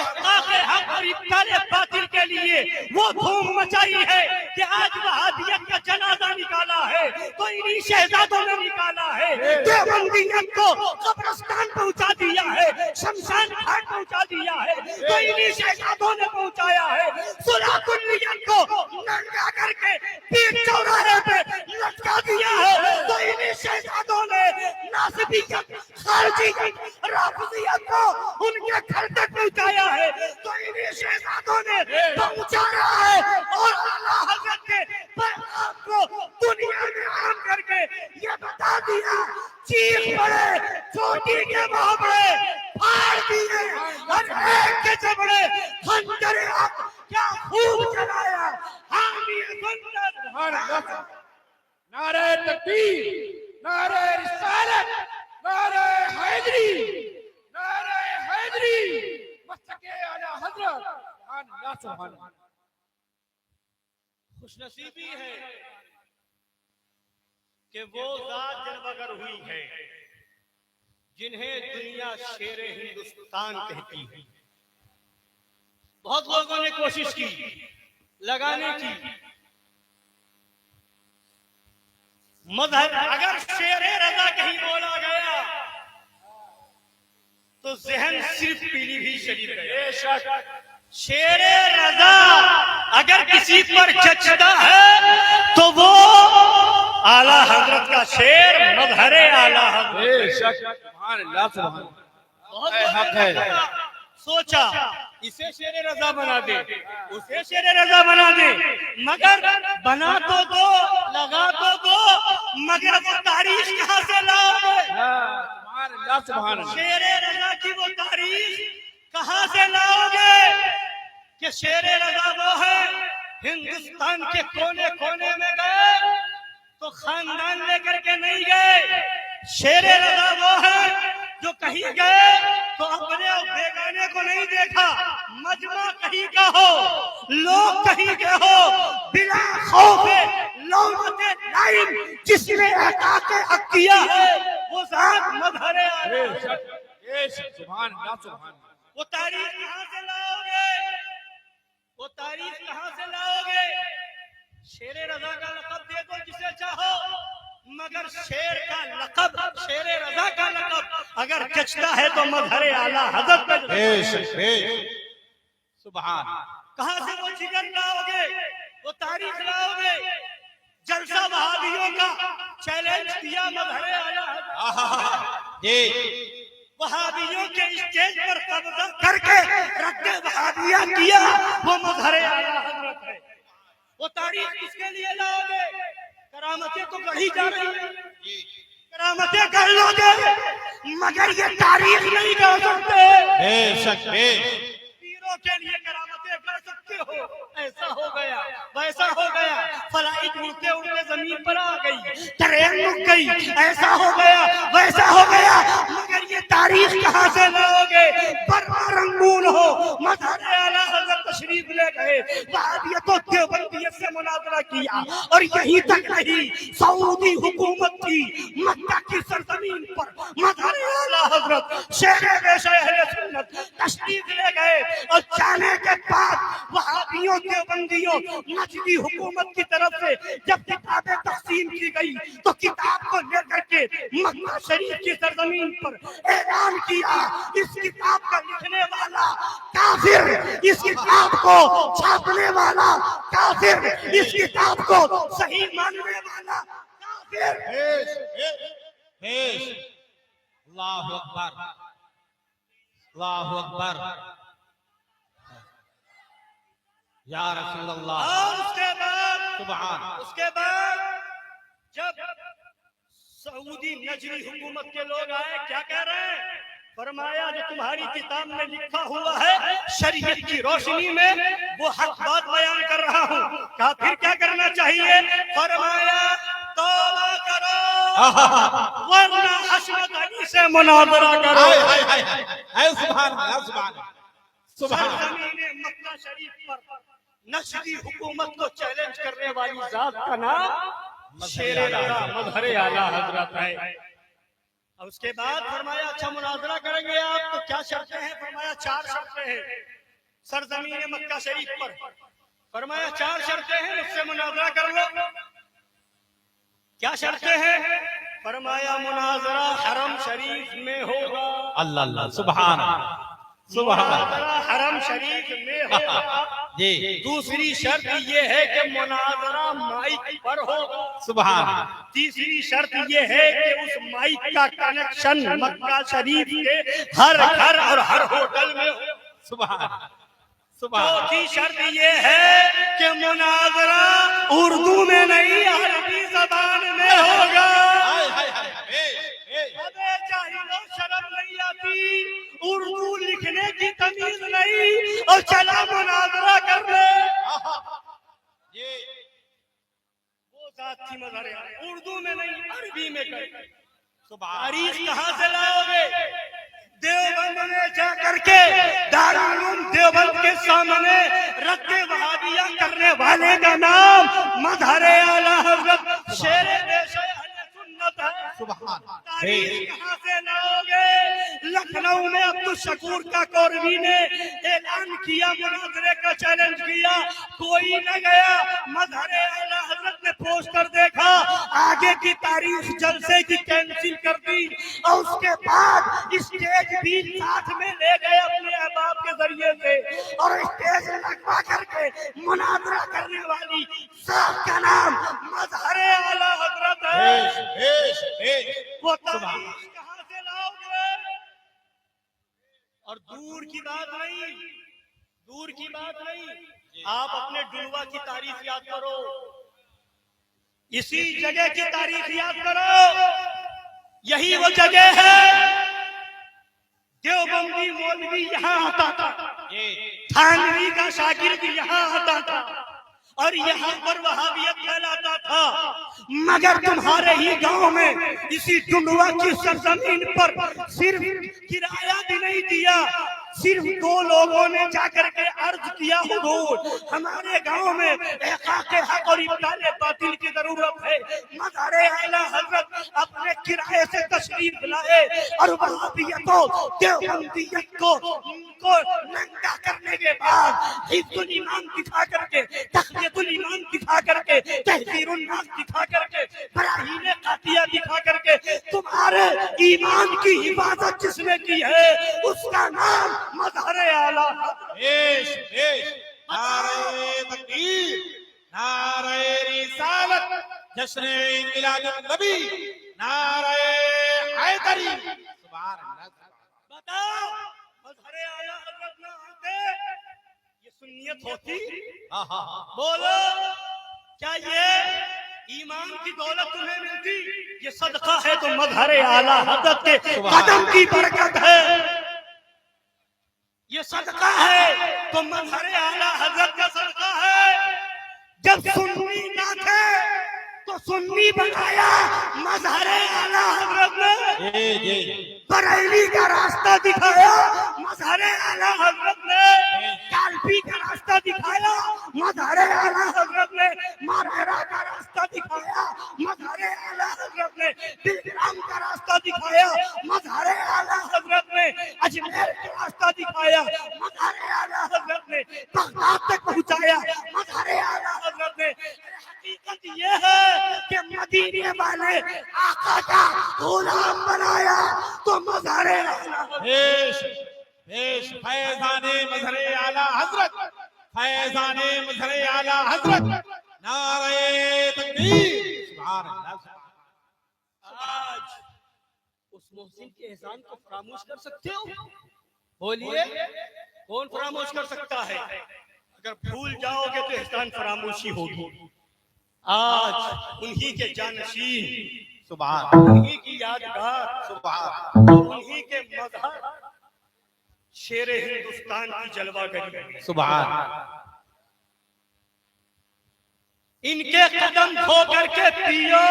احقاق حق اور ابطال باطل کے لیے وہ دھوم مچائی ہے کہ آج وہابیت کا جنازہ نکالا ہے تو انہی شہزادوں نے نکالا ہے، دیوبندیت کو قبرستان پہنچا دیا ہے، شمشان گھاٹ پہنچا دیا ہے تو انہی شہزادوں نے پہنچایا ہے، صلح کلیت کو ننگا کر کے پیر چوراہے پہ لٹکا دیا ہے تو انہی شہزادوں نے ناصبیت، خارجیت، رافضیت کو ان کے گھر تک پہنچایا ہے تو انہی شہزادوں نے پہنچایا ہے، اور اعلیٰ حضرت کے پیغام کو دنیا میں عام کر کے یہ بتا دیا، چیخ پڑے چوٹی کے محاورے پھاڑ دیے، ہر ایک کے جبڑے خنجر حق کیا خوب چلایا، حامی سنت، نعرہ تکبیر، نعرہ رسالت، نعرہ حیدری، نعرہ حیدری، مسلک اعلیٰ حضرت سبحان اللہ سبحان اللہ۔ خوش نصیبی ہے کہ وہ ذات جلوگر ہوئی ہے جنہیں دنیا شیر ہندوستان کہتی ہے۔ بہت لوگوں نے کوشش کی لگانے کی، مظہر اگر شیر رضا کہیں بولا گیا تو ذہن صرف پیلی بھی شریف گیا۔ شیر رضا اگر کسی پر جچتا ہے تو وہ اعلیٰ حضرت کا شیر مظہر اعلیٰ حضرت۔ سبحان اللہ سبحان اللہ۔ بہت حق ہے، سوچا اسے شیر رضا بنا دے، اسے شیر رضا بنا دے، مگر بنا تو دو، لگا تو دو، مگر وہ تاریخ کہاں سے لاؤ گے؟ سبحان اللہ سبحان اللہ۔ شیر رضا کی وہ تاریخ کہاں سے لاؤ گے کہ شیر رضا وہ ہے ہندوستان کے کونے کونے میں گئے تو خاندان لے کر کے نہیں گئے، شیر رضا وہ ہے جو کہیں گئے تو اپنے اور بیگانے کو نہیں دیکھا، مجمع کہیں کا ہو، لوگ کہیں کے ہو، بلا خوف لومت لائم جس نے احقاق حق کیا ہے وہ ذات مظہر اعلیٰ۔ سبحان اللہ سبحان اللہ۔ وہ تاریخ کہاں سے لاؤ گے؟ وہ تاریخ کہاں سے لاؤ گے؟ شیر رضا کا لقب دے دو جسے چاہو، مگر شیر کا لقب، شیر رضا کا لقب اگر جچتا ہے تو مظہر اعلیٰ حضرت کا۔ سبحان۔ کہاں سے وہ جگر لاؤ گے، وہ تاریخ لاؤ گے؟ جلسہ وہابیوں کا چیلنج کیا مظہر اعلیٰ حضرت، وہابیوں کے اسٹیج پر قبضہ کر کے رد وہابیہ کیا، وہ مظہر اعلیٰ حضرت ہے۔ وہ تاریخ کس کے لیے لاؤ گے؟ کرامتیں تو گڑھی جا رہی ہیں، کرامتیں گڑھ لو گے مگر یہ تاریخ نہیں گڑھ سکتے۔ پیروں کے لیے کرامتیں گڑھ سکتے ہو، ایسا ہو گیا ویسا ہو گیا، فلائٹ اڑتے اڑتے زمین پر آ گئی، ٹرین رک گئی، ایسا ہو گیا ویسا ہو گیا، مگر یہ تاریخ کہاں سے لاؤ گے؟ برما رنگون ہو، مظہر اعلیٰ حضرت تشریف لے گئے، وہابیت و دیوبندیت سے مناظرہ کیا، اور یہی تک نہیں، سعودی حکومت کی مکہ کی سرزمین پر مظہر اعلیٰ حضرت شیر بیش اہل سنت تشریف لے گئے، اور جانے کے بعد وہابیوں دیوبندیوں نجدی حکومت کی طرف سے جب کتابیں تقسیم کی گئی تو کتاب کو لے کر کے مکہ شریف کی سرزمین پر اعلان کیا، اس کتاب کا لکھنے والا کافر، اس کتاب کو چھاپنے والا کافر، اس کتاب کو صحیح ماننے والا کافر۔ اللہ اکبر، اللہ اکبر، یا رسول اللہ۔ اور اس کے بعد سبحان۔ اس کے بعد جب سعودی نجری حکومت کے لوگ آئے، کیا کہہ رہے ہیں؟ فرمایا جو تمہاری کتاب میں لکھا ہوا ہے شریعت کی روشنی میں وہ حق بات بیان کر رہا ہوں۔ کہا پھر کیا کرنا چاہیے؟ فرمایا توبہ کرو ورنہ حشمت علی سے مناظرہ کرو۔ سبحان اللہ سبحان اللہ۔ سرزمین مکہ شریف پر نجدی حکومت کو چیلنج کرنے والی ذات کا نام شیر رضا مظہر اعلیٰ حضرت ہے۔ اور اس کے بعد فرمایا اچھا مناظرہ کریں گے آپ تو کیا شرطیں ہیں؟ فرمایا 4 شرطیں ہیں سرزمین مکہ شریف پر. فرمایا 4 شرطیں ہیں مجھ سے مناظرہ کر لو. کیا شرطیں ہیں؟ فرمایا مناظرہ حرم شریف میں ہوگا. اللہ اللہ سبحان سبحان مناظرہ حرم شریف میں ہوگا. جی دوسری شرط یہ ہے کہ مناظرہ مائک پر ہوگا. سبحان. تیسری شرط یہ ہے کہ اس مائک کا کنیکشن مکہ شریف کے ہر گھر اور ہر ہوٹل میں ہو. سبحان سبحان. چوتھی شرط یہ ہے کہ مناظرہ اردو میں نہیں عربی زبان میں ہوگا. ابے جاہلو شرم نہیں آتی، اردو لکھنے کی تمیز نہیں اور چلا مناظرہ کر لے. وہ ذات تھی مظہر اعلیٰ، اردو میں نہیں عربی میں کر. تاریخ کہاں سے لاؤ گے؟ دیوبند میں جا کر کے دارالعلوم دیوبند کے سامنے رد وہابیہ کرنے والے کا نام مظہر اعلیٰ حضرت شیر دیش اہل سنت ہے. تاریخ کہاں سے لاؤ گے؟ لکھنؤ میں عبدالشکور کا کوربی نے اعلان کیا، مناظرے کا چیلنج کیا، کوئی نہ گیا. مظہر اعلیٰ حضرت نے پوسٹر دیکھا، آگے کی تاریخ جلسے کی کینسل کر دی اور اس کے بعد اسٹیج بھی ساتھ میں لے گئے اپنے احباب کے ذریعے سے اور اسٹیج لگوا کر کے مناظرہ کرنے والی ذات کا نام مظہر اعلیٰ حضرت ہے. وہ تاریخ کہاں سے لاؤ گے؟ اور دور کی بات نہیں، دور کی بات نہیں، آپ اپنے ڈلوا کی تاریخ یاد کرو، اسی جگہ کی تاریخ یاد کرو. یہی وہ جگہ ہے دیوبندی مولوی یہاں آتا تھا، تھانوی کا شاگرد یہاں آتا تھا اور یہاں پر وہابیت پھیلاتا تھا. مگر تمہارے ہی گاؤں میں اسی ڈنڈوا کی سرزمین پر صرف کرایہ بھی نہیں دیا، صرف 2 لوگوں نے جا کر کے عرض کیا حضور ہمارے گاؤں میں احقاق حق اور ابطال باطل کی ضرورت ہے. مظہر اعلیٰ حضرت اپنے کرائے سے تشریف لائے اور وہابیت و دیوبندیت کو ننگا کرنے کے بعد حفظ الایمان دکھا کر کے، تقویت الایمان دکھا کر کے، تحذیر الناس دکھا کر کے، براہین قاطعہ دکھا کر کے تمہارے ایمان کی حفاظت جس نے کی ہے اس کا نام مظہر اعلیٰ. نعرہ تکبیر، نعرہ رسالت، جشن میلاد النبی، نعرہ حیدری. سبحان اللہ. بتاؤ مظہر اعلیٰ حضرت نہ آتے یہ سنیت ہوتی؟ بولو کیا یہ ایمان کی دولت تمہیں ملتی؟ یہ صدقہ ہے تو مظہر اعلیٰ حضرت کے قدم کی برکت ہے. یہ صدقہ ہے تو مظہر اعلیٰ حضرت کا صدقہ ہے. جب سنی نہ تھے تو سنی بنایا مظہر اعلیٰ حضرت نے. بریلی کا راستہ دکھایا مظہر اعلیٰ حضرت نے. کالپی کا راستہ دکھایا مظہر اعلیٰ حضرت نے. ماریرا کا راستہ دکھایا مظہر اعلیٰ حضرت نے. بلگرام کا راستہ دکھایا مظہر اعلیٰ حضرت نے. اجمیر کا راستہ دکھایا مظہر اعلیٰ حضرت نے. بغداد تک پہنچایا مظہر اعلیٰ حضرت نے. حقیقت یہ ہے کہ مدینے والے آقا کا غلام بنایا تو مظہر اعلیٰ. فیضان مظہر اعلیٰ حضرت، فیضان مظہر اعلیٰ حضرت، نعرہ تکبیر. سبحان اللہ. آج اس محسن کے احسان کو فراموش کر سکتے ہو؟ بولیے کون فراموش کر سکتا ہے؟ اگر بھول جاؤ گے تو احسان فراموشی ہوگی. آج انہی کے جانشین، سبحان انہی کی یادگار، سبحان انہی کے مظہر شیر ہندوستان کی جلوہ گری. سبحان. ان کے قدم دھو کر کے پیو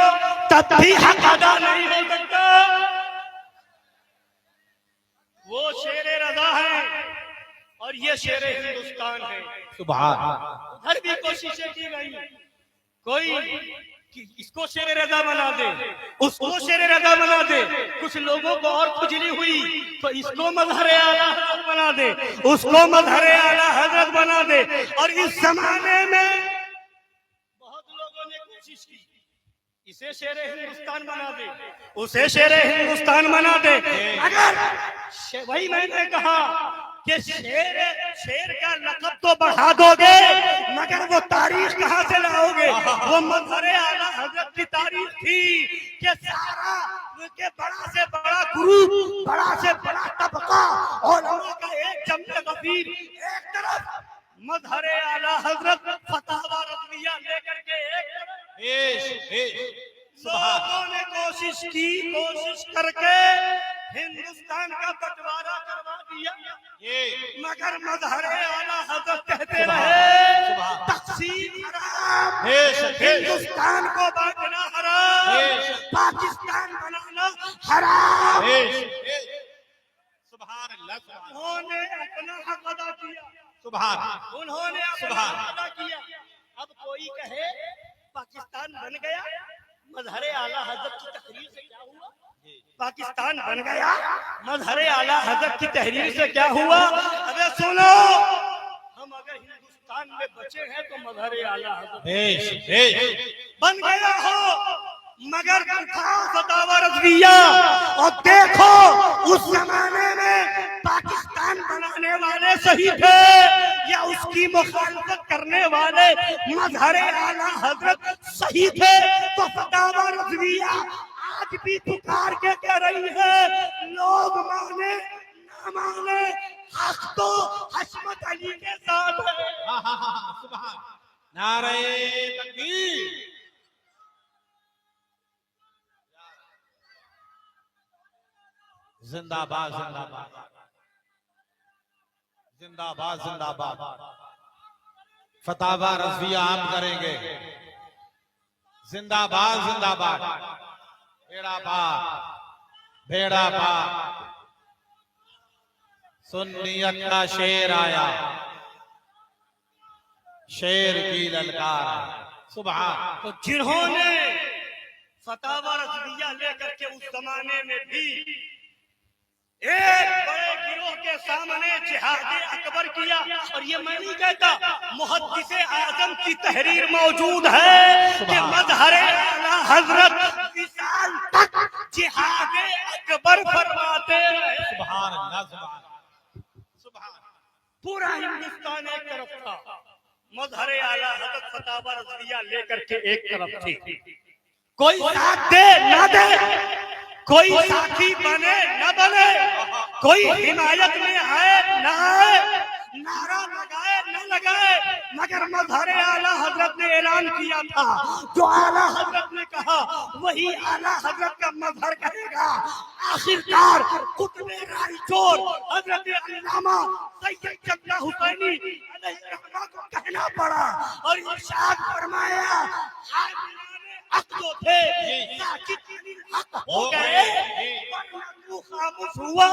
تب بھی حق ادا نہیں ہو سکتا. وہ شیر رضا ہے اور یہ شیر ہندوستان ہے. سبحان. ادھر بھی کوششیں کی گئی، کوئی کہ اس کو شیر رضا بنا دے، اس کو شیر رضا بنا دے، کچھ لوگوں کو اور کھجلی ہوئی تو اس کو مظہر اعلیٰ حضرت بنا دے، اس کو مظہر اعلیٰ حضرت بنا دے۔ اور اس زمانے میں بہت لوگوں نے کوشش کی اسے شیر ہندوستان بنا دے، اسے شیر ہندوستان بنا دے، اگر وہی میں نے کہا کہ شیر کا لقب تو بڑھا دو گے مگر وہ تاریخ کہاں سے لاؤ گے؟ وہ مظہر اعلیٰ حضرت کی تاریخ تھی کہ سارا کہ بڑا سے بڑا گروپ، بڑا سے بڑا طبقہ علماء کا ایک جمع غفیر ایک طرف، مظہر اعلیٰ حضرت فتاوی رضویہ لے کر کے ایک طرف، لوگوں نے کوشش کی، کوشش کر کے ہندوستان کا بٹوارا کروا دیا، مگر مظہر اعلیٰ حضرت کہتے رہے تقسیم حرام، ہندوستان کو بانٹنا حرام، پاکستان بنانا حرام۔ سبحان اللہ، انہوں نے اپنا حق ادا کیا، سبحان انہوں نے اپنا حق ادا کیا۔ اب کوئی کہے پاکستان بن گیا، مظہر اعلیٰ حضرت کی تحریر سے کیا ہوا؟ پاکستان بن گیا، مظہر اعلیٰ حضرت کی تحریر سے کیا ہوا؟ ابے سنو، ہم اگر ہندوستان میں بچے ہیں تو مظہر اعلیٰ حضرت بن گیا ہو، مگر فتاوی رضویہ، اور دیکھو اس زمانے میں پاکستان بنانے والے صحیح تھے یا اس کی مخالفت کرنے والے مظہر اعلیٰ حضرت صحیح تھے؟ تو فتاوی رضویہ آج بھی پکار کے کہہ رہی ہے لوگ مانے نہ مانے حق تو حشمت علی کے ساتھ ہے۔ سبحان، نعرہ تکبیر، زندہ باد، زندہ باد، زندہ باد، زندہ باد۔ فتاوی رضویہ عام کریں گے، زندہ باد، زندہ باد، بیڑا پار، بیڑا پار۔ سنیت کا شیر آیا، شیر کی للکار، سبحان۔ تو جنہوں نے فتاوی رضویہ لے کر کے اس زمانے میں بھی ایک بڑے گروہ کے سامنے جہاد اکبر کیا، اور یہ میں نہیں کہتا، محدث اعظم کی تحریر موجود ہے کہ مظہر اعلیٰ حضرت وصال تک جہاد اکبر فرماتے رہے۔ سبحان اللہ، سبحان، پورا ہندوستان ایک طرف تھا، مظہر اعلیٰ حضرت فتاوی رضویہ لے کر کے ایک طرف تھی، کوئی ساتھ دے نہ دے، کوئی ساتھی بنے نہ بنے، کوئی حمایت میں آئے نہ آئے، نعرہ لگائے نہ لگائے، مگر مظہر اعلیٰ حضرت نے اعلان کیا تھا، جو اعلیٰ حضرت نے کہا وہی اعلیٰ حضرت کا مظہر کہے گا۔ آخرکار قطب رائی چور حضرت علامہ سید جملہ حسینی علیہ الرحمہ کو کہنا پڑا اور ارشاد فرمایا حق جو تھے ساکت حق ہو گئے، ورنہ خاموش ہوا۔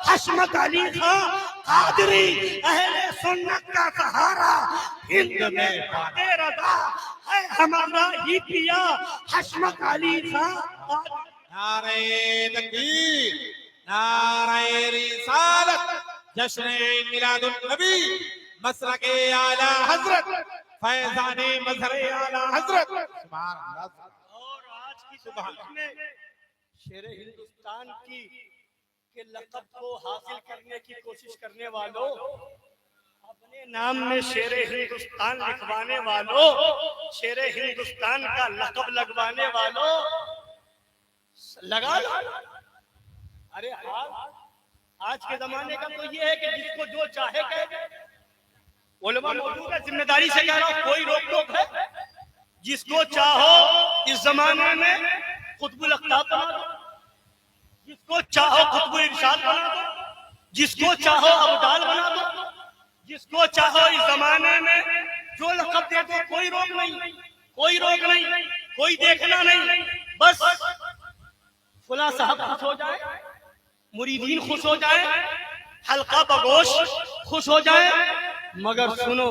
حشمت علی خان قادری اہل سنت کا سہارا، ہند میں بادے رضا ہے ہمارا ہی پیا، حشمت علی خان قادری۔ نعرہ تکبیر، نعرہ رسالت، جشن میلاد النبی، مسلک اعلیٰ حضرت، فیضان مظہر اعلیٰ حضرت، سبحان اللہ۔ اور آج کی تاریخ میں شیر ہندوستان کی کے لقب کو حاصل کرنے کی کوشش کرنے والوں، اپنے نام میں شیر ہندوستان لکھوانے والوں، شیر ہندوستان کا لقب لگوانے والوں، لگا لو۔ ارے آج کے زمانے کا تو یہ ہے کہ جس کو جو چاہے کہے، علماء موجود ہے، ذمہ داری سے کہہ رہا ہوں، کوئی روک ٹوک ہے؟ جس کو چاہو اس زمانے میں قطب الاقطاب بنا دو، جس کو چاہو قطب الارشاد بنا دو، جس کو چاہو ابدال بنا دو، جس کو چاہو اس زمانے میں جو لقب دے دو، کوئی روک نہیں، کوئی روک نہیں، کوئی دیکھنا نہیں، بس فلاں صاحب خوش ہو جائے، مریدین خوش ہو جائے، حلقہ بگوش خوش ہو جائے، مگر سنو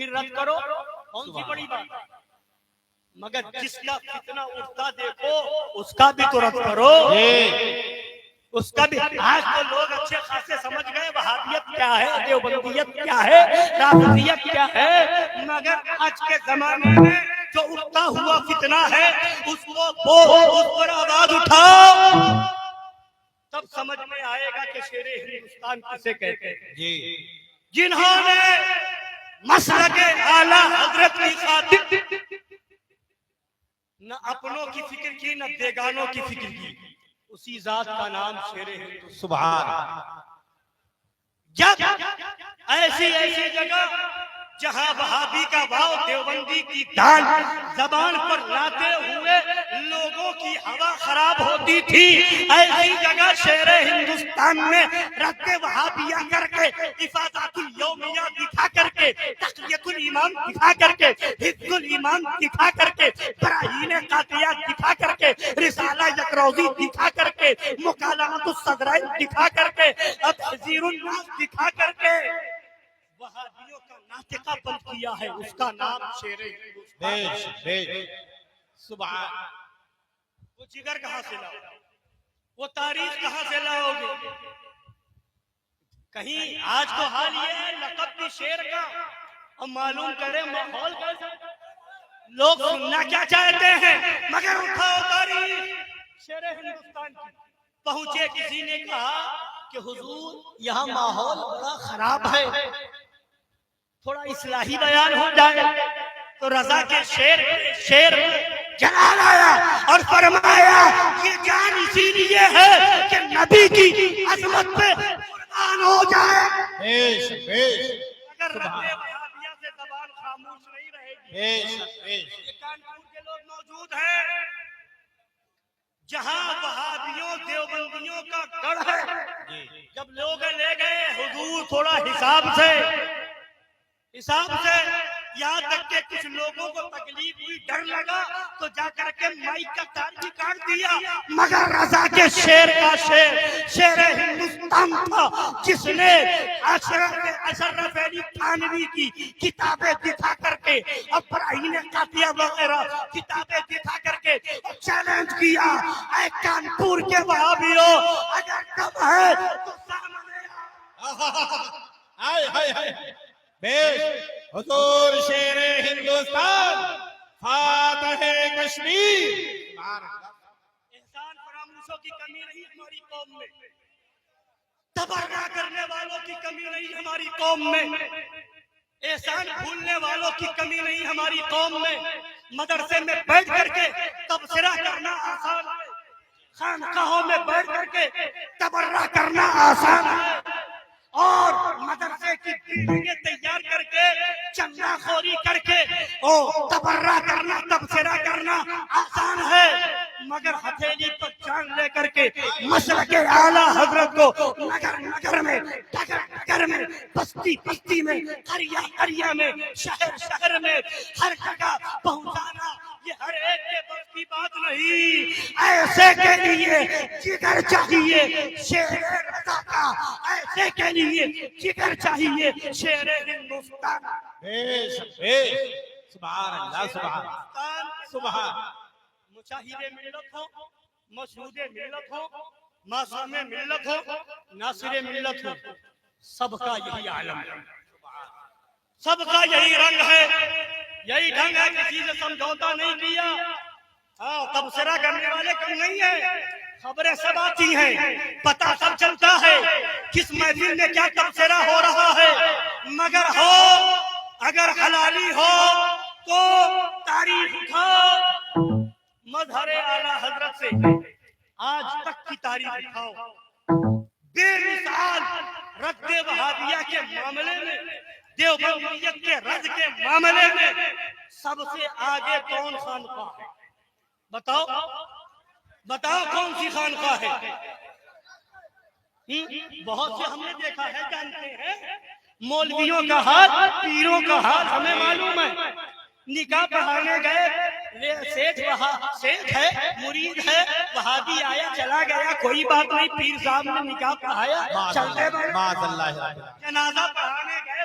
پھر رد کرو، کون سی بڑی بات؟ مگر جس کا فتنہ اٹھتا دیکھو اس کا بھی تو رد کرو، اس کا بھی۔ آج تو لوگ اچھے خاصے سمجھ گئے وہابیت کیا ہے، دیوبندیت کیا ہے، رافضیت کیا ہے، مگر آج کے زمانے میں جو اٹھتا ہوا فتنہ ہے اس پر آواز اٹھاؤ، تب سمجھ میں آئے گا کہ شیر ہندوستان کسے کہتے ہیں۔ جنہوں نے مسلک اعلیٰ حضرت کی خاطر نہ اپنوں کی فکر کی نہ بیگانوں کی فکر کی، اسی ذات کا نام شیر ہندوستان۔ سبحان۔ جب ایسی جگہ جہاں وہابی کا واو دیوبندی کی دال زبان پر لاتے ہوئے لوگوں کی ہوا خراب ہوتی تھی، ایسی جگہ شیر ہندوستان میں رد وہابیہ کر کے، افادات الیومیہ دکھا کر کے، تقویت الایمان دکھا کر کے، حفظ الایمان دکھا کر کے، براہین قاطعہ دکھا کر کے، رسالہ یکروزی دکھا کر کے، مکالمۃ الصدرین دکھا کر کے، اب تحذیر الناس دکھا کر کے وہابیوں کا ناطقہ بند کیا ہے، اس کا نام شیر ہندوستان۔ سبحان۔ وہ جگر کہاں سے لاؤ، وہ تاریخ کہاں سے لاؤ گے؟ کہیں آج تو حال یہ ہے لقب بھی شیر کا، اور معلوم کرے ماحول کا، لوگ سننا کیا چاہتے ہیں، مگر اٹھاؤ تاریخ شیر ہندوستان کی۔ پہنچے کسی نے کہا کہ حضور یہاں ماحول بڑا خراب ہے، تھوڑا اصلاحی بیان ہو جائے، تو رضا کے شیر جلال آیا اور فرمایا یہ جان اسی لیے ہے کہ نبی کی عظمت پہ قربان ہو جائے۔ اگر رد وہابیہ سے زبان خاموش نہیں رہے گی۔ یہ کانپور کے لوگ موجود ہیں جہاں وہابیوں دیوبندیوں کا گڑھ ہے، جب لوگ لے گئے حضور تھوڑا حساب سے، یہاں تک کہ کچھ لوگوں کو تکلیف ہوئی، ڈر لگا تو جا کر کے مائک کا تار بھی کاٹ دیا، مگر رضا کے شیر کا شیر ہندوستان تھا جس نے اشرف علی تھانوی کی کتابیں دکھا کر کے، ابراہیم قاطعہ وغیرہ کتابیں دکھا کر کے چیلنج کیا، اے کانپور کے وہابیوں اگر دم ہے تو سامنے حضور شیر ہندوستان فاتح کشمیر۔ احسان فراموشوں کی کمی نہیں ہماری قوم میں، تبرہ کرنے والوں کی کمی نہیں ہماری قوم میں، احسان بھولنے والوں کی کمی نہیں ہماری قوم میں۔ مدرسے میں بیٹھ کر کے تبصرہ کرنا آسان ہے، خانقاہوں میں بیٹھ کر کے تبرہ کرنا آسان ہے، اور مدرسے کی بلڈنگیں تیار کر کے چندہ خوری کر کے تبرہ کرنا، تبصرہ کرنا آسان ہے، مگر ہتھیلی پر جان لے کر کے مسلک اعلیٰ حضرت کو نگر نگر میں، ڈگر ڈگر میں، بستی بستی میں، قریہ قریہ میں، شہر شہر میں، ہر جگہ پہنچانا یہ ہر ایک کے بس کی بات نہیں۔ ایسے کے لیے جگر چاہیے شیر رضا کا، ایسے کے لیے جگر چاہیے شیر ہندوستان۔ سبحان اللہ، سبحان سبحان۔ مشاہد ملت ہو، مشہود ملت ہو، معصوم ملت ہو، ناصر ملت ہو، سب کا یہی عالم ہے، سب کا یہی رنگ ہے، یہی ڈھنگ ہے، کسی سے سمجھوتا نہیں کیا۔ ہاں، تبصرہ کرنے والے کم نہیں ہیں، خبریں سب آتی ہیں، پتہ سب چلتا ہے کس محفل میں کیا تبصرہ ہو رہا ہے، مگر اگر حلالی ہو تو تاریخ اٹھاؤ، مظہر اعلیٰ حضرت سے آج تک کی تاریخ اٹھاؤ، بے مثال رد وہابیہ کے معاملے میں، دیوبندیت کے رد کے معاملے میں سب سے آگے کون خانقاہ ہے؟ بتاؤ کون سی خانقاہ ہے؟ بہت سے ہم نے دیکھا ہے، جانتے ہیں، مولویوں کا حال، پیروں کا حال ہمیں معلوم ہے، نکاح پڑھانے گئے، سیٹھ ہے، مرید ہے، وہابی آیا چلا گیا، کوئی بات نہیں، پیر صاحب نے نکاح پڑھایا، چلتے بڑھے، جنازہ پڑھانے گئے،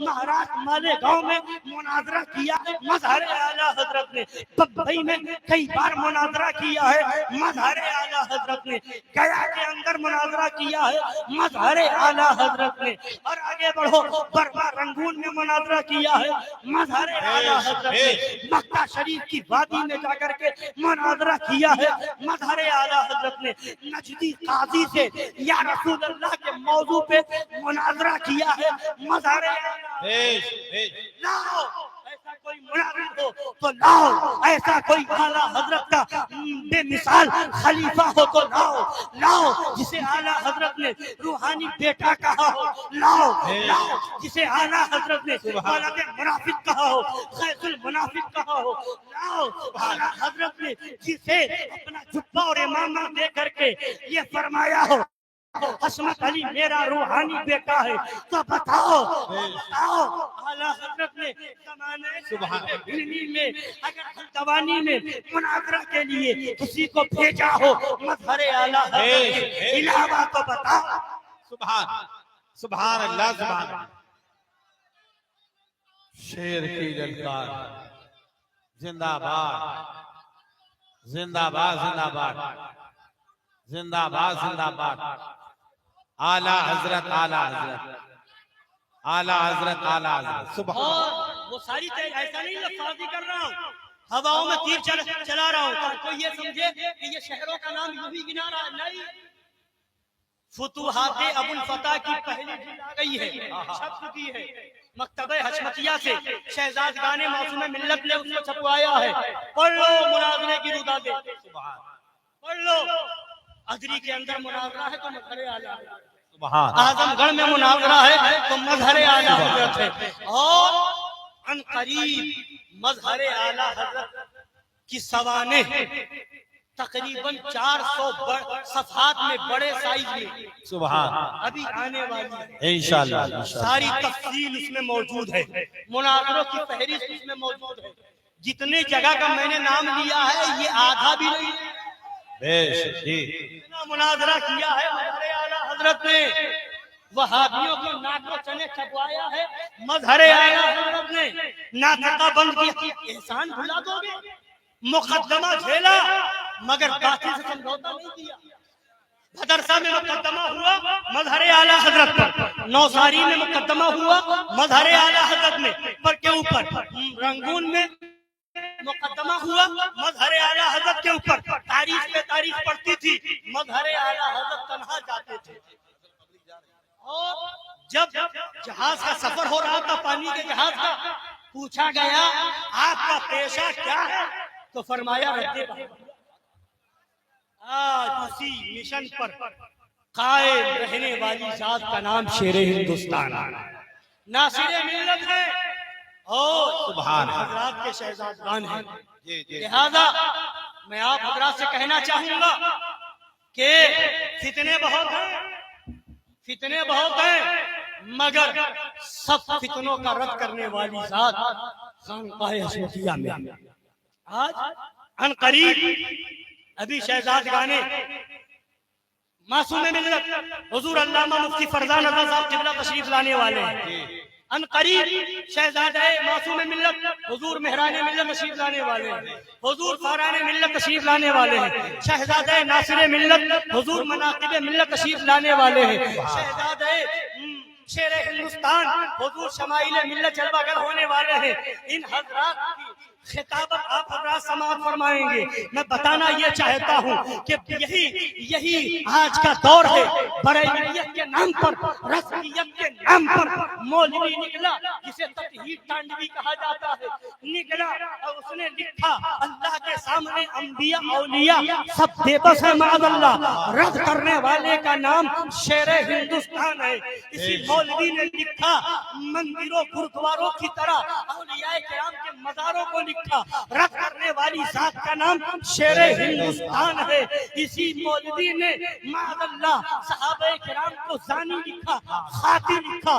مہاراشٹر مالیگاؤں میں مناظرہ کیا ہے مظہر اعلیٰ حضرت نے، بمبئی میں کئی بار مناظرہ کیا ہے مظہر اعلیٰ حضرت نے، گیا کے اندر مناظرہ کیا ہے مظہر اعلیٰ حضرت نے، اور آگے بڑھو برما رنگون میں مناظرہ کیا ہے مظہر اعلیٰ حضرت نے، مکہ شریف کی وادی میں جا کر کے مناظرہ کیا ہے مظہر اعلیٰ حضرت نے، نجدی قاضی سے یا رسول اللہ کے موضوع پہ مناظرہ کیا ہے مظہر لاؤ ایسا کوئی مناظر ہو تو لاؤ، ایسا کوئی اعلیٰ حضرت کا بے مثال خلیفہ ہو تو لاؤ، لاؤ جسے اعلیٰ حضرت نے روحانی بیٹا کہا ہو، لاؤ جسے اعلیٰ حضرت نے ولد منافق کہا ہو، خیس المنافق کہا ہو، لاؤ اعلیٰ حضرت نے جسے اپنا جبہ اور امامہ دے کر کے یہ فرمایا ہو عصمت علی میرا روحانی بیٹا ہے، تو بتاؤ اعلیٰ حضرت نے زمانے علمی میں اگر حلدوانی میں مناظرہ کے لیے کسی کو بھیجا ہو مظہر اعلیٰ حضرت کے علاوہ تو بتاؤ۔ سبحان اللہ سبحان اللہ۔ شیر کی للکار، زندہ باد زندہ باد زندہ باد زندہ باد زندہ باد، اعلیٰ حضرت اعلیٰ حضرت اعلیٰ حضرت اعلیٰ حضرت سبحان اور وہ ساری ایسا نہیں لفاظی کر رہا ہوں، ہواؤں میں تیر چلا رہا ہوں تو یہ سمجھے کہ یہ شہروں کا نام یوں ہی گنا رہا ہے، نہیں، فتوحات ابو الفتح کی پہلی جلد آ گئی ہے، چھپ چکی ہے، مکتبہ حشمتیہ سے شہزادگان معصوم ملت نے اس کو چھپوایا ہے، پڑھ لو مناظرے کی ردا دے، پڑھ لو، ادری کے اندر مناظرہ ہے تو مظہر اعلیٰ سبحان اعظم گڑھ میں مناظرہ ہے تو مظہر اعلیٰ حضرت ہے، اور عن قریب مظہر اعلیٰ حضرت کی سوانح تقریباً 400 صفحات میں بڑے سائز میں سبحان ابھی آنے والی ہے، انشاءاللہ ساری تفصیل اس میں موجود ہے، مناظروں کی فہرست اس میں موجود ہے، جتنے جگہ کا میں نے نام لیا ہے یہ آدھا بھی نہیں ہے، اتنا مناظرہ کیا ہے مظہر اعلیٰ حضرت نے، وہابیوں کو ناک و چنے چھپوایا ہے مظہر اعلیٰ حضرت نے، ناطقہ بند کیا، احسان بھلا دو گے، مقدمہ جھیلا مگر باطل سے سمجھوتا نہیں کیا، مدرسہ میں مقدمہ ہوا مظہر اعلیٰ حضرت پر، نوساری میں مقدمہ ہوا مظہر اعلیٰ حضرت میں پر کے اوپر، رنگون میں مقدمہ ہوا مظہر اعلیٰ حضرت کے اوپر، تاریخ پہ تاریخ پڑھتی تھی مظہر اعلیٰ حضرت تنہا جاتے تھے، اور جب جہاز کا سفر ہو رہا تھا پانی کے جہاز کا، پوچھا گیا آپ کا پیشہ کیا ہے تو فرمایا رد بحر۔ آج اسی مشن پر قائم رہنے والی ذات کا نام شیر ہندوستان، ناصر ملت ہے اور سبحان حضرات کے شہزادگان ہیں، جی لہذا میں آپ حضرات سے کہنا چاہوں گا کہ فتنے بہت ہیں مگر سب فتنوں کا رد کرنے والی ذات خانقاہ حشمتیہ میں، آج عن قریب ابھی شہزادگانے معصوم ملت حضور علامہ مفتی فرزان رضا صاحب قبلہ تشریف لانے والے ہیں، عن قریب شہزادہ معصوم ملت حضور مہران ملت تشریف لانے والے ہیں، حضور فاران ملت تشریف لانے والے ہیں، شہزادہ ناصر ملت حضور مناقب ملت تشریف لانے والے ہیں، شہزادہ شیر ہندوستان حضور شمائل ملت جلوہ گر ہونے والے ہیں، ان حضرات کی خطابت آپ حضرات سماعت فرمائیں گے۔ میں بتانا یہ چاہتا ہوں کہ یہی آج کا دور ہے، بریلویت کے نام پر، رسمیت کے نام پر مولوی نکلا جسے تطہیر تانڈوی کہا جاتا ہے، نکلا اور اس نے لکھا اللہ کے سامنے انبیاء اولیاء سب بے بس ہے معاذ اللہ، رد کرنے والے کا نام شیر ہندوستان ہے۔ اسی مولوی نے لکھا مندروں گردواروں کی طرح اولیاء کرام کے مزاروں کو لکھا، رد کرنے والی ذات کا نام شیر ہندوستان ہے۔ اسی مولوی نے معاذ اللہ صحابہ کرام کو زانی لکھا، خاطی لکھا،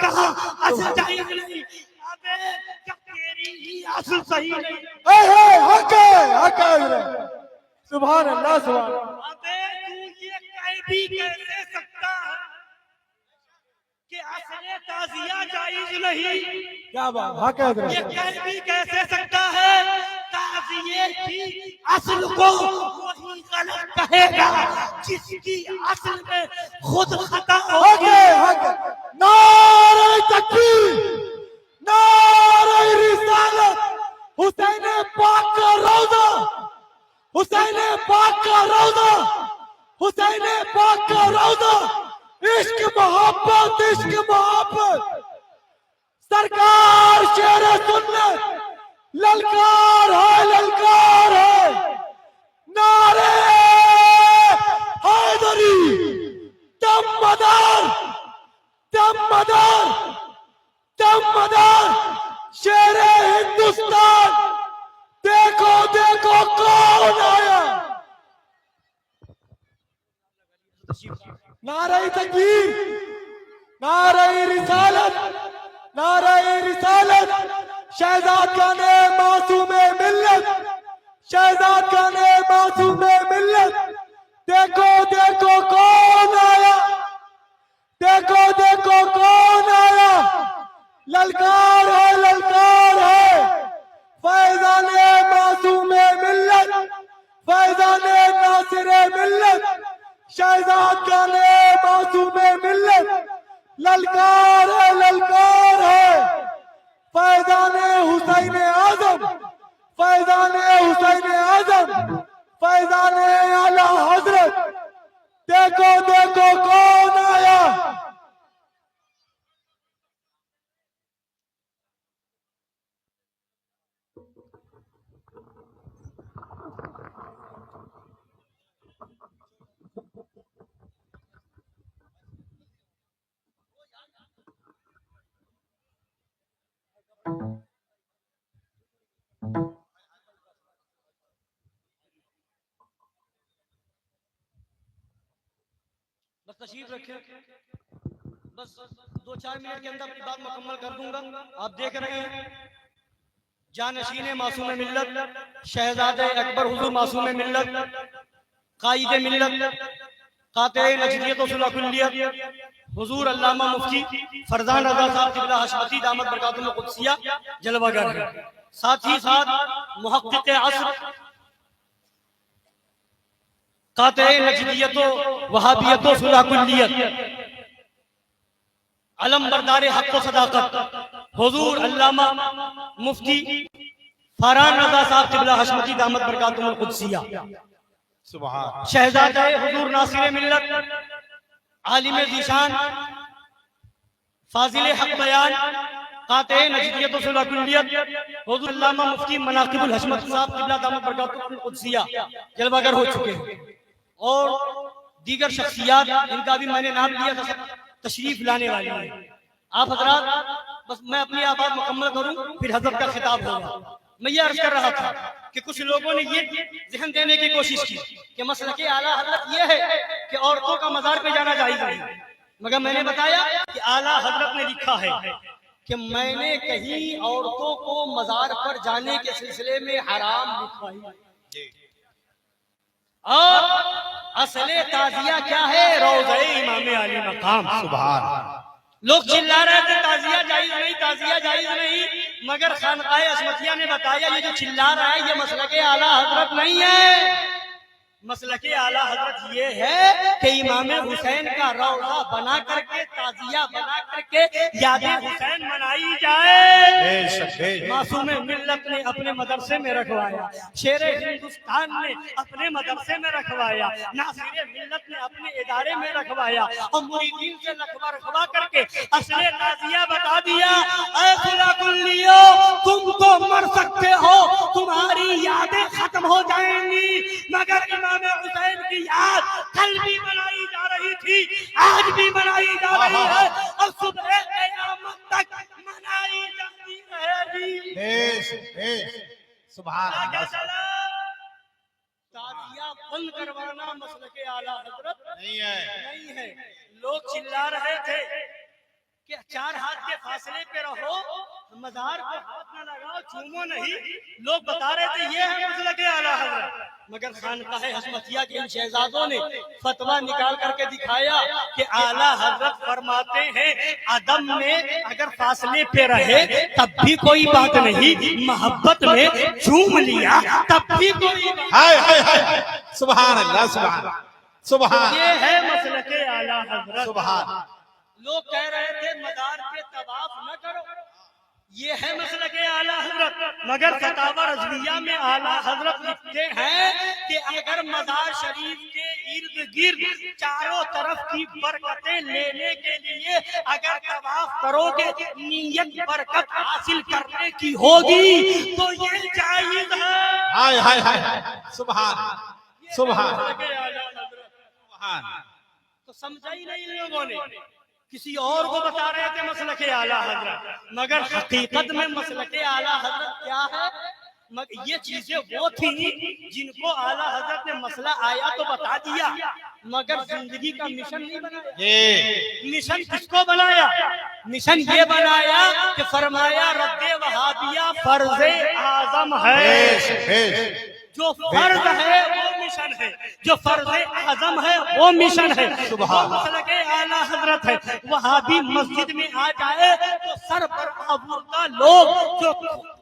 کہا اصل جائز نہیں؟ ابے جب تیری ہی اصل صحیح نہیں. حق ہے حضرت. سبحان اللہ سبحان اللہ. ابے تو یہ کہہ بھی کیسے سکتا ہے کہ اصل تعزیہ جائز نہیں؟ کیا بات حق ہے حضرت. یہ کہہ بھی کیسے سکتا ہے تعزیے کی اصل کو وہی غلط کہے گا جس کی اصل میں خود خطا حق ہوگی. ہے حق ہے. نعرہ تکبیر نعرہ رسالت. حسین پاک کا روضہ حسین پاک کا روضہ حسین پاک کا روضہ. عشق محبت عشق محبت. سرکار شیر سنت. للکار ہے نعرہ حیدری. دم مدار شیر ہندوستان. دیکھو کون آیا. نعرہ تکبیر نعرہ رسالت. شہزاد خان معصوم ملت شہزاد خان معصوم ملت. دیکھو کون آیا. دیکھو کون آیا. للکار ہے فیضان معصوم ملت فیضان ناصر ملت. شہزاد خان معصوم ملت. للکار ہے فیضان حسین اعظم فیضان اعلی حضرت. دیکھو کون آیا. بس تشریف رکھیں. بس 2-4 منٹ کے اندر اپنی بات مکمل کر دوں گا. آپ دیکھ رہے ہیں جانشین معصوم ملت شہزاد اکبر حضور معصوم ملت قائد ملت قاطع نجدیت و صلح کلیت حضور علامہ مفتی فرزان رضا صاحب قبلہ حشمتی دامت برکاتہ القدسیہ جلوہ گر ہے. ساتھ ہی ساتھ محقق عصر قاطع نجدیت و وہابیت و صلح کلیت علم بردار حق و صداقت حضور علامہ مفتی فرزان رضا صاحب قبلہ حشمتی دامت برکاتہ القدسیہ سبحان شہزادہ حضور ناصر ملت عالم ذیشان فاضل حق بیان قاطع نجدیت و صلح کلیت حضور علامہ مفتی مناقب الحشمت صاحب قبلہ دامت برکاتہ القدسیہ جلوہ گر ہو چکے ہیں. اور دیگر شخصیات ان کا بھی میں نے نام لیا تھا تشریف لانے والی ہیں. آپ حضرات بس میں اپنی آباد مکمل کروں پھر حضرت کا خطاب ہوگا. میں یہ عرض کر رہا تھا کہ کچھ لوگوں نے یہ ذہن دینے کی کوشش کی کہ مسلک اعلیٰ حضرت یہ ہے کہ عورتوں کا مزار پہ جانا جائز نہیں, مگر میں نے بتایا کہ اعلیٰ حضرت نے لکھا ہے کہ میں نے کہیں عورتوں کو مزار پر جانے کے سلسلے میں حرام لکھا ہے. اور اصل تعزیہ کیا ہے؟ روضہ امام علی مقام. سبحان لوگ چلا رہے تھے تعزیہ جائز نہیں تعزیہ جائز نہیں, مگر خانقاہ عصمتیہ نے بتایا یہ جو چلا رہا ہے یہ مسلک اعلیٰ حضرت نہیں ہے. مسلک اعلیٰ حضرت یہ ہے کہ امام حسین کا روضہ بنا کر کے تعزیہ بنا کر کے یاد حسین منائی جائے. معصوم ملت نے اپنے مدرسے میں رکھوایا, شیر ہندوستان نے اپنے مدرسے میں رکھوایا, ناصر ملت نے اپنے ادارے میں رکھوایا, اور مریدین سے رکھوا کر کے اصل تعزیہ بتا دیا. اے خلا کلیو تم تو مر سکتے ہو, تمہاری یادیں ختم ہو جائیں گی, مگر امام حسین کی یاد کل بھی منائی جا رہی تھی, آج بھی منائی جا رہی ہے, اور صبح قیامت تک منائی جاتی رہے گی. سبحان اللہ. تعزیہ بند کروانا مسلک اعلیٰ حضرت نہیں ہے. نہیں ہے. لوگ چلا رہے تھے کہ 4 ہاتھ کے فاصلے پہ رہو، مزار کو ہاتھ نہ لگاؤ، چومو نہیں. لوگ بتا رہے تھے یہ ہے مسلک اعلیٰ حضرت. مگر خانقاہ حشمتیہ کے ان شہزادوں نے فتویٰ نکال کر کے دکھایا کہ اعلیٰ حضرت فرماتے ہیں عدم میں اگر فاصلے پہ رہے تب بھی کوئی بات نہیں، محبت میں چوم لیا تب بھی کوئی بات نہیں. سبحان اللہ سبحان سبحان. یہ ہے مسلک اعلیٰ حضرت. سبحان. لوگ کہہ رہے تھے مزار پہ طواف نہ کرو، یہ ہے مسلک اعلیٰ حضرت. مگر فتاوی رضویہ میں اعلیٰ حضرت لکھتے ہیں کہ اگر مزار شریف کے ارد گرد چاروں طرف کی برکتیں لینے کے لیے اگر طواف کرو گے، نیت برکت حاصل کرنے کی ہوگی تو یہ جائز ہے. ہائے ہائے ہائے سبحان سبحان مسلک اعلیٰ حضرت. سبحان. تو سمجھا ہی نہیں ان لوگوں نے، کسی اور کو بتا رہے تھے مسلک اعلیٰ حضرت. مگر حقیقت میں مسلک اعلیٰ حضرت کیا ہے؟ مگر یہ چیزیں وہ تھیں جن کو اعلیٰ حضرت نے مسئلہ آیا تو بتا دیا، مگر زندگی کا مشن نہیں بنایا. مشن کس کو بنایا؟ مشن یہ بنایا کہ فرمایا رد وہابیہ فرض اعظم ہے. جو فرض ہے وہ مشن ہے، جو فرض اعظم ہے وہ مشن ہے، وہ مسلک اعلیٰ حضرت ہے. وہابی مسجد میں آ جائے تو سر پر آوردہ لوگ جو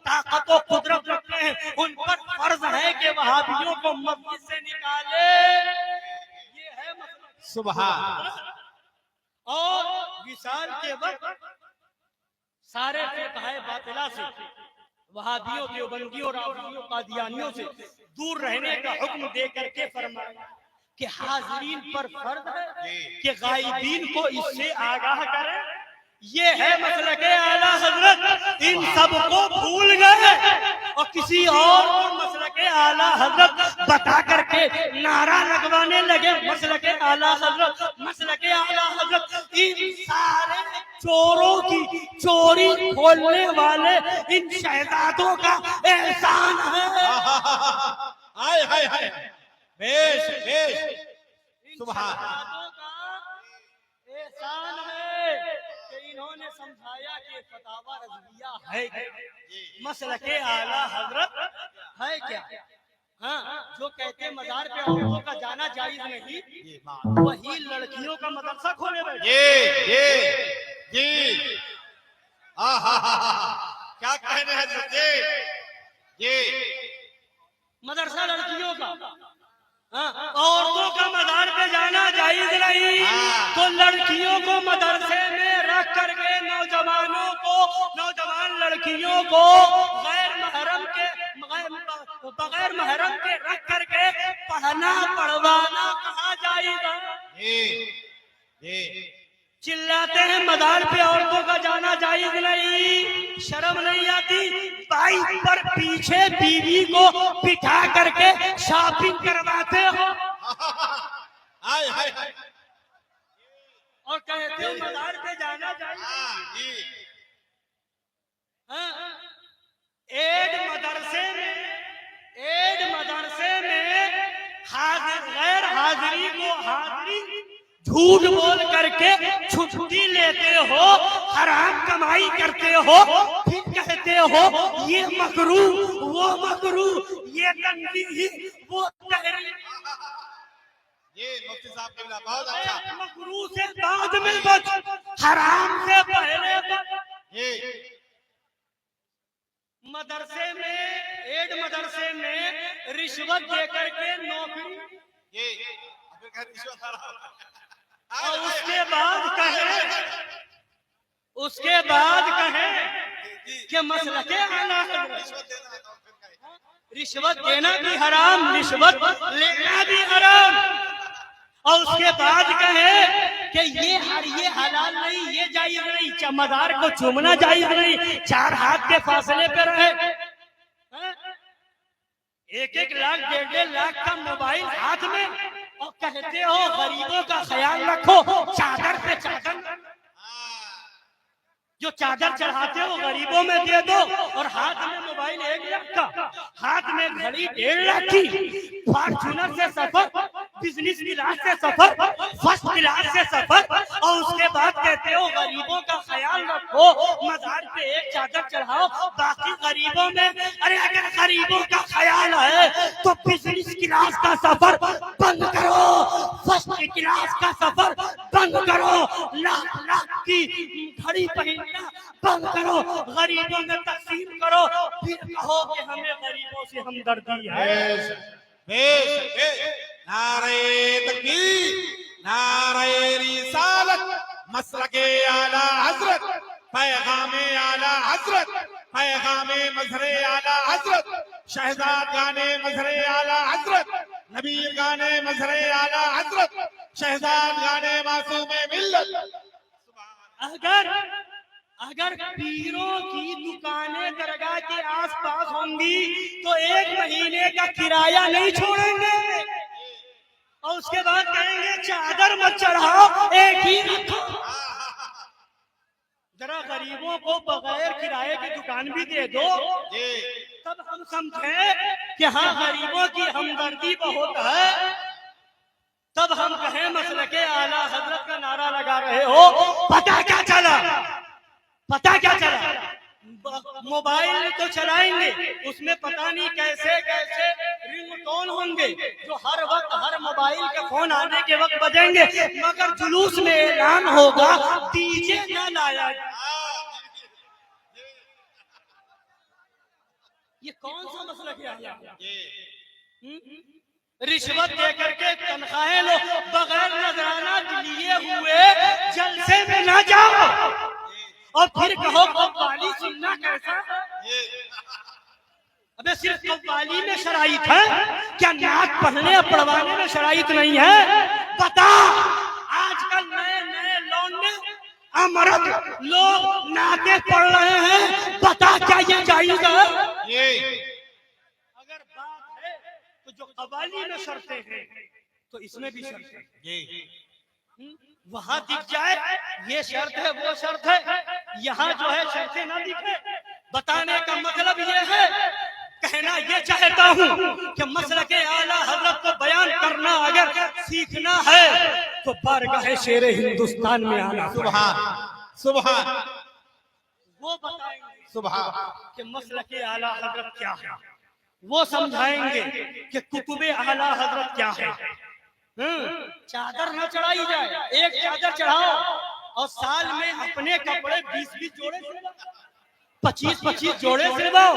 طاقت و قدرت رکھتے ہیں ان پر فرض ہے کہ وہابیوں کو مسجد سے نکالے. یہ ہے مسلک. سبحان. اور وصال کے وقت سارے فقہ باطلہ سے، وہابیوں دیوبندیوں رافضیوں قادیانیوں سے دور رہنے کا حکم دے کر کے فرمایا کہ حاضرین پر فرض ہے کہ غائبین کو اس سے آگاہ کریں. یہ ہے مسلک اعلیٰ حضرت. ان سب کو بھول گئے اور کسی اور کو مسلک اعلیٰ حضرت بتا کر کے نعرہ لگوانے لگے مسلک اعلیٰ حضرت مسلک اعلیٰ حضرت. ان سارے چوروں کی چوری کھولنے والے ان شہزادوں کا احسان ہے. ہائے ہائے ہائے بیش بیش. سبحان. شہزادوں کا احسان ہے کہ انہوں نے سمجھایا کہ فتاوی رضویہ ہے مسلک اعلیٰ حضرت ہے کیا. ہاں جو کہتے مزار پہ عورتوں کا جانا جائز نہیں، وہی لڑکیوں کا مدرسہ کھولے بیٹھے. جی کیا کہنے ہیں جی مدرسہ لڑکیوں کا، عورتوں کا مزار پہ جانا جائز نہیں تو لڑکیوں کو مدرسے میں رکھ کر کے نوجوان لڑکیوں کو بغیر محرم کے رکھ کر کے پڑھنا پڑھوانا کہاں جائز ہے. چلاتے ہیں مزار پہ عورتوں کا جانا جائز نہیں، شرم نہیں آتی؟ بائک پر پیچھے بیوی کو بٹھا کر کے شاپنگ کرواتے ہو اور کہتے ہو مزار پہ جانا جائز. ایڈ مدرسے میں غیر حاضری کو حاضری جھوٹ بول کر کے چھٹی لیتے ہو، حرام کمائی کرتے ہو، پھر کہتے ہو یہ مکروہ وہ مکروہ، یہ تنبیہ وہ تحریم. مفتی صاحب کا بہت اچھا. مکروہ سے بعد میں بچ، حرام سے پہلے بچ. مدرسے میں ایڈ مدرسے میں رشوت دے کر کے نوکری اور اس کے بعد کہیں کہ مسلک اعلیٰ حضرت. رشوت دینا بھی حرام، رشوت لینا بھی حرام، اور اس کے بعد کہیں کہ یہ حلال نہیں، یہ جائز نہیں، مزار کو چومنا جائز نہیں، 4 ہاتھ کے فاصلے پہ رہے. 1 لاکھ 1.5 لاکھ کا موبائل ہاتھ میں اور کہتے ہو غریبوں کا خیال رکھو. چادر پہ چادر، جو چادر چڑھاتے ہو غریبوں میں دے دو، اور ہاتھ میں موبائل 1 لاکھ کا، ہاتھ میں گھڑی 1.5 لاکھ کی، فارچونر سے سفر بزنس کلاس سے سفر، فرسٹ کلاس سے سفر، اور اس کے بعد کہتے ہو غریبوں کا خیال رکھو، مزار پہ ایک چادر چڑھاؤ باقی غریبوں میں. ارے اگر غریبوں کا خیال ہے تو بزنس کلاس کا سفر بند کرو، فرسٹ کلاس کا سفر بند کرو، لاکھ لاکھ کی گھڑی پہننا بند کرو، غریبوں میں تقسیم کرو، پھر کہو کہ ہمیں غریبوں سے ہمدردی ہے. نعرہ تکبیر، نعرہ رسالت، مسلک اعلی حضرت، پیغام اعلی حضرت، پیغام مظہر اعلی حضرت، شہزاد گانے مظہر اعلی حضرت، نبی گانے مظہر اعلی حضرت، شہزاد گانے معصوم ملت. اگر پیروں کی دکانیں درگاہ کے آس پاس ہوں گی تو ایک مہینے کا کرایہ نہیں چھوڑیں گے، اور اس کے بعد کہیں گے چادر مت چڑھاؤ ایک ہی رکھو. ذرا غریبوں کو بغیر کرایے کی دکان بھی دے دو، تب ہم سمجھیں کہ ہاں غریبوں کی ہمدردی بہت ہے، تب ہم کہیں مسلک اعلیٰ حضرت کا نعرہ لگا رہے ہو. پتہ کیا چلا؟ موبائل تو چلائیں گے، اس میں پتہ نہیں کیسے کیسے رنگ ٹون ہوں گے جو ہر وقت ہر موبائل کے فون آنے کے وقت بجیں گے، مگر جلوس میں اعلان ہوگا ڈی جے نہ لایا. یہ کون سا مسئلہ کیا ہے؟ رشوت دے کر کے تنخواہیں لو، بغیر نذرانہ لیے ہوئے جلسے میں نہ جاؤ، اور پھر کہو قوالی سننا کیسا؟ ابے صرف قوالی میں شرائط ہے کیا نعت پڑھنے اور پڑھوانے میں شرائط نہیں ہے؟ بتا، آج کل نئے نئے لونڈے امرد لوگ نعتیں پڑھ رہے ہیں، بتا کیا یہ جائز ہے؟ اگر بات ہے تو جو قوالی میں شرطیں ہیں تو اس میں بھی شرط ہے. وہاں دکھ جائے یہ شرط ہے وہ شرط ہے، یہاں جو ہے شرطیں نہ دکھے. بتانے کا مطلب یہ ہے، کہنا یہ چاہتا ہوں کہ مسلک اعلیٰ حضرت کو بیان کرنا اگر سیکھنا ہے تو بارگاہ شیر ہندوستان میں آنا. سبحان وہ بتائیں گے سبحان کہ مسلک اعلیٰ حضرت کیا ہے، وہ سمجھائیں گے کہ کتب اعلیٰ حضرت کیا ہے. چادر نہ چڑھائی جائے، ایک چادر چڑھاؤ اور سال میں اپنے کپڑے 20 جوڑے سلواؤ، 25 جوڑے سلواؤ،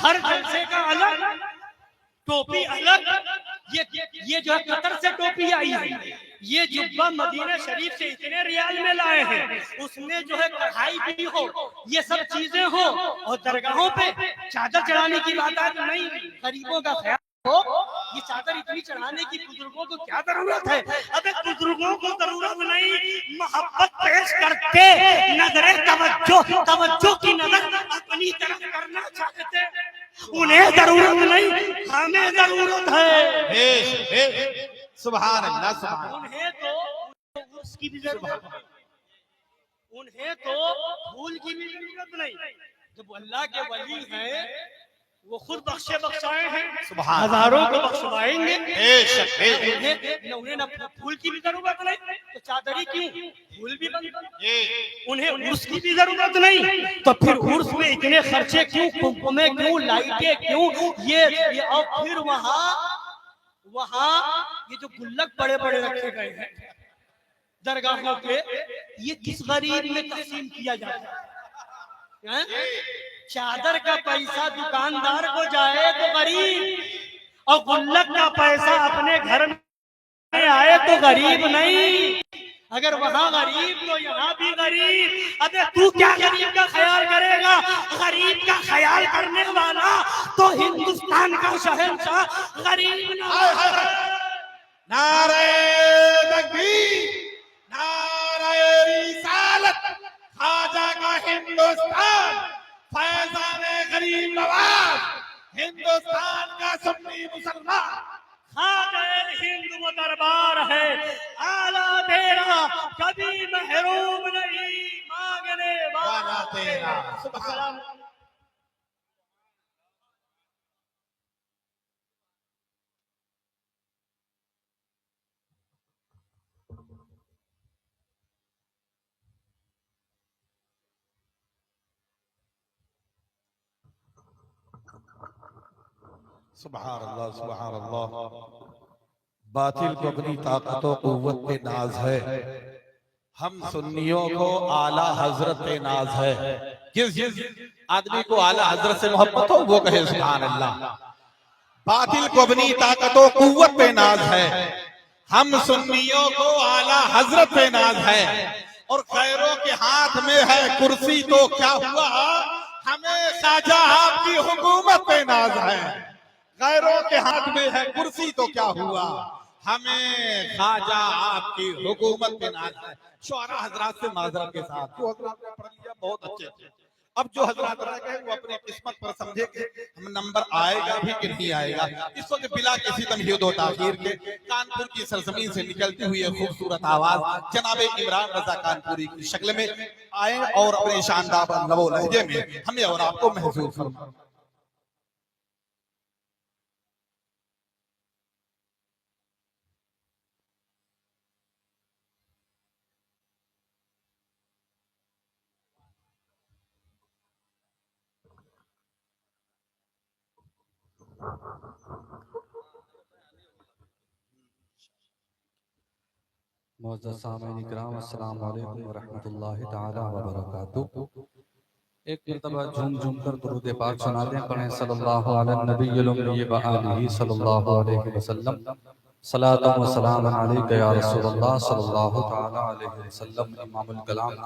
ہر جلسے کا الگ، ٹوپی الگ. یہ جو ہے قطر سے ٹوپی آئی ہے، یہ جبہ مدینہ شریف سے اتنے ریال میں لائے ہیں، اس میں جو ہے کڑھائی بھی ہو، یہ سب چیزیں ہو، اور درگاہوں پہ چادر چڑھانے کی بات ہے تو نہیں، غریبوں کا خیال ہو. یہ چادر اتنی چڑھانے کی بزرگوں کو کیا ضرورت ہے؟ ابے بزرگوں کو ضرورت نہیں، محبت پیش کرتے نظر توجہ کی نظر اپنی طرف کرنا چاہتے، انہیں ضرورت نہیں، ہمیں ضرورت ہے. سبحان اللہ سبحان. انہیں تو اس کی بھی ضرورت ہے، انہیں تو پھول کی بھی ضرورت نہیں. جب اللہ کے ولی ہیں وہ خود بخشے بخشائے ہیں، ہزاروں کو بخشوائیں گے، انہیں پھول کی بھی ضرورت نہیں تو چادری کیوں، پھول بھی بن گئے. انہیں عرس کی بھی ضرورت نہیں تو پھر عرس میں اتنے خرچے کیوں، کمکمے کیوں، لائٹیں کیوں، یہ اور پھر وہاں یہ جو گلک بڑے بڑے رکھے گئے ہیں درگاہوں پہ، یہ کس غریب میں تقسیم کیا جاتا ہے؟ چادر کا پیسہ دکاندار کو جائے تو غریب، اور گلک کا پیسہ اپنے گھر میں آئے تو غریب نہیں. اگر وہاں غریب تو یہاں بھی غریب. ابے تو کیا غریب کا خیال کرے گا؟ غریب کا خیال کرنے والا تو ہندوستان کا شہنشاہ غریب نعرہ تکبیر، نعرہ رسالت، خواجہ کا ہندوستان، فیضان غریب نواز، ہندوستان کا سنی مسلمان، خواجہ ہند و دربار ہے، اعلیٰ تیرا کبھی محروم نہیں، مانگنے والا تیرا. سبحان سبحان اللہ سبحان اللہ. باطل کو اپنی طاقت و قوت پہ ناز ہے، ہم سنیوں کو اعلی حضرت پہ ناز ہے. جس آدمی کو اعلی حضرت سے محبت ہو وہ کہے سبحان اللہ. باطل کو اپنی طاقت و قوت پہ ناز ہے، ہم سنیوں کو اعلی حضرت پہ ناز ہے. اور غیروں کے ہاتھ میں ہے کرسی تو کیا ہوا، ہمیں خواجہ آپ کی حکومت پہ ناز ہے. غیروں کے ہاتھ میں ہے کرسی تو کیا ہوا، ہمیں خواجہ آپ کی حکومت پہ ناز ہے. شعراء حضرات سے معذرت کے ساتھ جو حضرات نے پڑھ لیا بہت اچھے تھے. اب جو حضرات رہ گئے وہ اپنے قسمت پر سمجھے کہ ہم نمبر آئے گا بھی کہ نہیں آئے گا. اس وقت بلا کسی تمہید و تاخیر کے کانپور کی سرزمین سے نکلتی ہوئی خوبصورت آواز جناب عمران رضا کانپوری کی شکل میں آئے اور اپنے شاندار لب و لہجے میں ہمیں اور آپ کو محسوس فرمائیں. معزز سامعین کرام السلام علیکم ورحمۃ اللہ تعالی وبرکاتہ. ایک مرتبہ جھوم جھوم کر درود پاک سنا دیں. پڑھیں صلی اللہ علی النبی الامی و آلہ صلی اللہ علیہ وسلم. صلاۃ و سلام علیک یا رسول اللہ صلی اللہ تعالی علیہ وسلم. امام الکلام